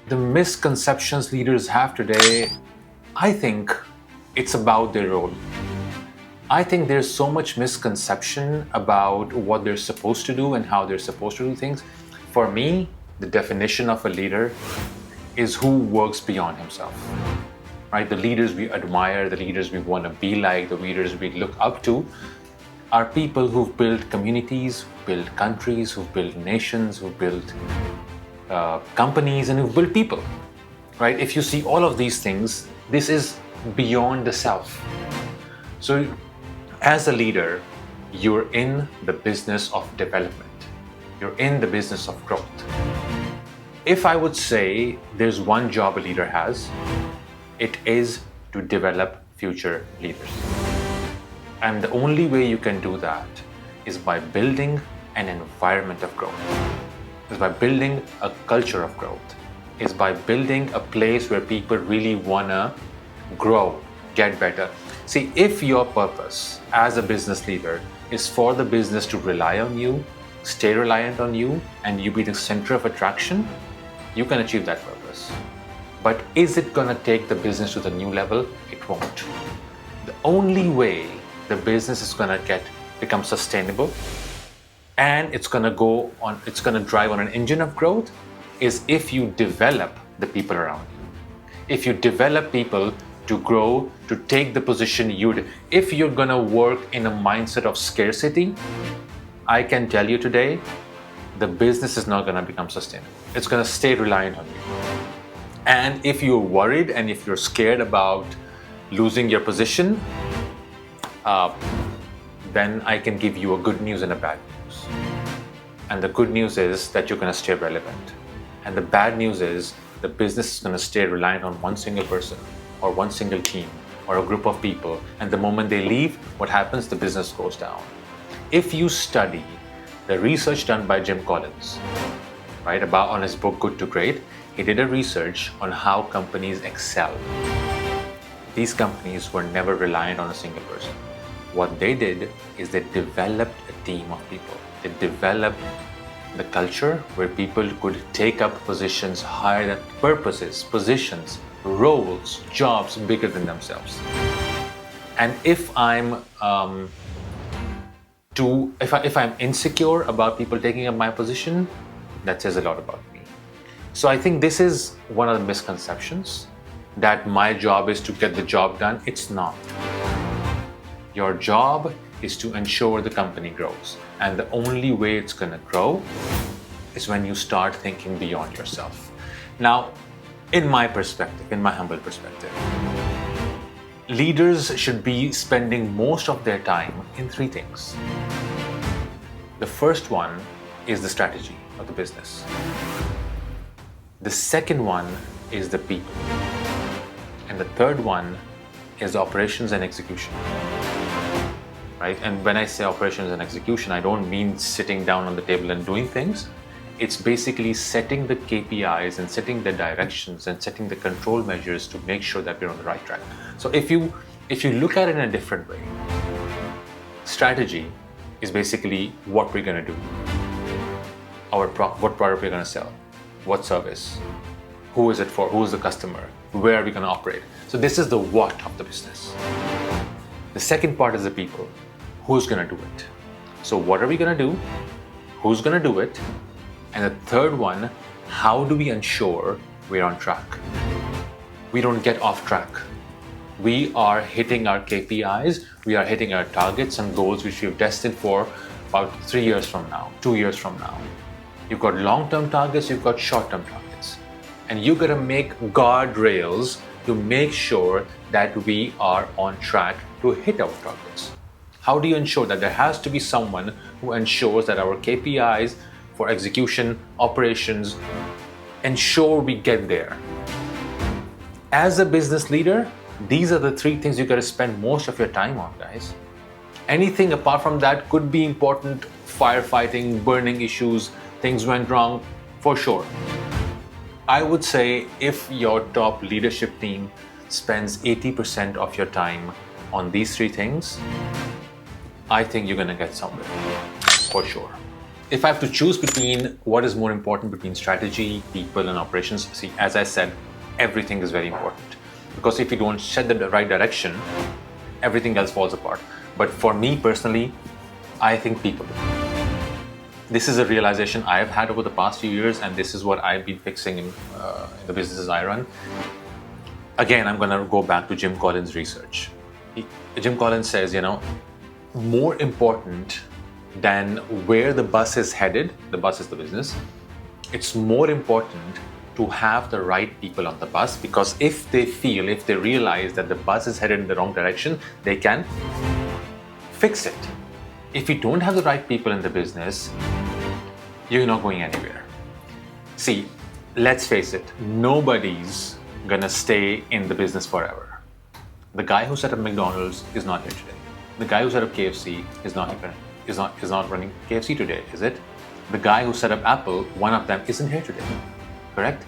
The misconceptions leaders have today, I think it's about their role. I think there's so much misconception about what they're supposed to do and how they're supposed to do things. For me, the definition of a leader is who works beyond himself. Right? The leaders we admire, the leaders we want to be like, the leaders we look up to are people who've built communities, built countries, who've built nations, who've built companies, and who've built people. Right? If you see all of these things, this is beyond the self. So as a leader, you're in the business of development. You're in the business of growth. If I would say there's one job a leader has, it is to develop future leaders. And the only way you can do that is by building an environment of growth, is by building a culture of growth, is by building a place where people really want to grow, get better. See, if your purpose as a business leader is for the business to rely on you, stay reliant on you, and you be the center of attraction, you can achieve that purpose. But is it going to take the business to the new level? It won't. The only way the business is going to become sustainable and it's going to drive on an engine of growth is if you develop the people around you. If you develop people to grow, to take the position if you're going to work in a mindset of scarcity, I can tell you today, the business is not going to become sustainable. It's going to stay reliant on you. And if you're worried and if you're scared about losing your position, then I can give you a good news and a bad news. And the good news is that you're going to stay relevant. And the bad news is the business is going to stay reliant on one single person or one single team or a group of people. And the moment they leave, what happens? The business goes down. If you study the research done by Jim Collins, right, on his book Good to Great, he did a research on how companies excel. These companies were never reliant on a single person. What they did is they developed a team of people. They developed the culture where people could take up positions higher than purposes, positions, roles, jobs bigger than themselves. And if I'm insecure about people taking up my position, that says a lot about me. So I think this is one of the misconceptions, that my job is to get the job done. It's not. Your job is to ensure the company grows. And the only way it's going to grow is when you start thinking beyond yourself. Now, in my perspective, in my humble perspective, leaders should be spending most of their time in three things. The first one is the strategy of the business. The second one is the people. And the third one is operations and execution. Right? And when I say operations and execution, I don't mean sitting down on the table and doing things. It's basically setting the KPIs and setting the directions and setting the control measures to make sure that we're on the right track. So if you look at it in a different way, strategy is basically what we're going to do. What product we're going to sell, what service, who is it for, who is the customer, where are we going to operate. So this is the what of the business. The second part is the people. Who's going to do it? So what are we going to do? Who's going to do it? And the third one, how do we ensure we're on track? We don't get off track. We are hitting our KPIs, we are hitting our targets and goals which we've destined for about 3 years from now, 2 years from now. You've got long-term targets, you've got short-term targets. And you've got to make guardrails to make sure that we are on track to hit our targets. How do you ensure that? There has to be someone who ensures that our KPIs for execution, operations, ensure we get there. As a business leader, these are the three things you got to spend most of your time on, guys. Anything apart from that could be important, firefighting, burning issues, things went wrong, for sure. I would say if your top leadership team spends 80% of your time on these three things, I think you're going to get somewhere, for sure. If I have to choose between what is more important between strategy, people, and operations, see, as I said, everything is very important. Because if you don't set the right direction, everything else falls apart. But for me personally, I think people. This is a realization I have had over the past few years, and this is what I've been fixing in the businesses I run. Again, I'm going to go back to Jim Collins' research. Jim Collins says, more important than where the bus is headed, the bus is the business, it's more important to have the right people on the bus, because if they realize that the bus is headed in the wrong direction, they can fix it. If you don't have the right people in the business, you're not going anywhere. See, let's face it, nobody's gonna stay in the business forever. The guy who set up McDonald's is not here today. The guy who set up KFC is not running KFC today, is it? The guy who set up Apple, one of them, isn't here today, correct?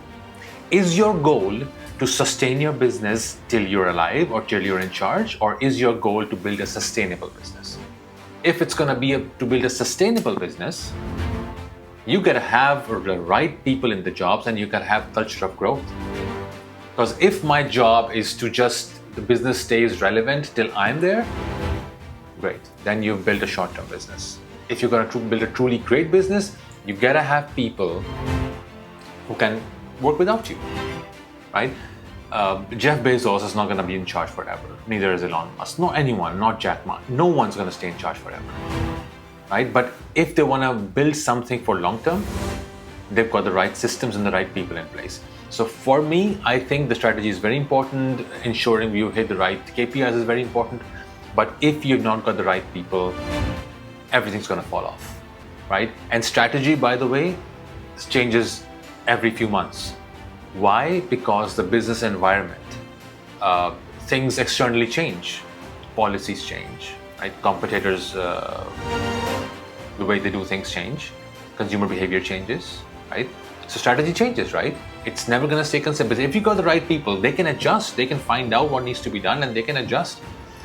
Is your goal to sustain your business till you're alive or till you're in charge, or is your goal to build a sustainable business? If it's gonna be to build a sustainable business, you gotta have the right people in the jobs, and you gotta have culture of growth. Because if my job is to the business stays relevant till I'm there, great, then you've built a short-term business. If you're going to build a truly great business, you gotta have people who can work without you, right? Jeff Bezos is not going to be in charge forever. Neither is Elon Musk. No anyone, not Jack Ma. No one's going to stay in charge forever, right? But if they want to build something for long-term, they've got the right systems and the right people in place. So for me, I think the strategy is very important. Ensuring you hit the right KPIs is very important. But if you've not got the right people, everything's going to fall off, right? And strategy, by the way, changes every few months. Why? Because the business environment, things externally change, policies change, right? Competitors, the way they do things change, consumer behavior changes, right? So strategy changes, right? It's never going to stay consistent. But if you got the right people, they can adjust, they can find out what needs to be done, and they can adjust.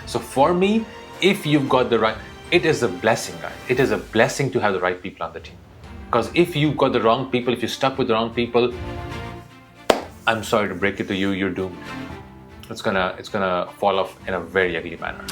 So for me, if you've got the right, it is a blessing, guys. It is a blessing to have the right people on the team. Because if you've got the wrong people, if you're stuck with the wrong people, I'm sorry to break it to you, you're doomed. It's gonna fall off in a very ugly manner.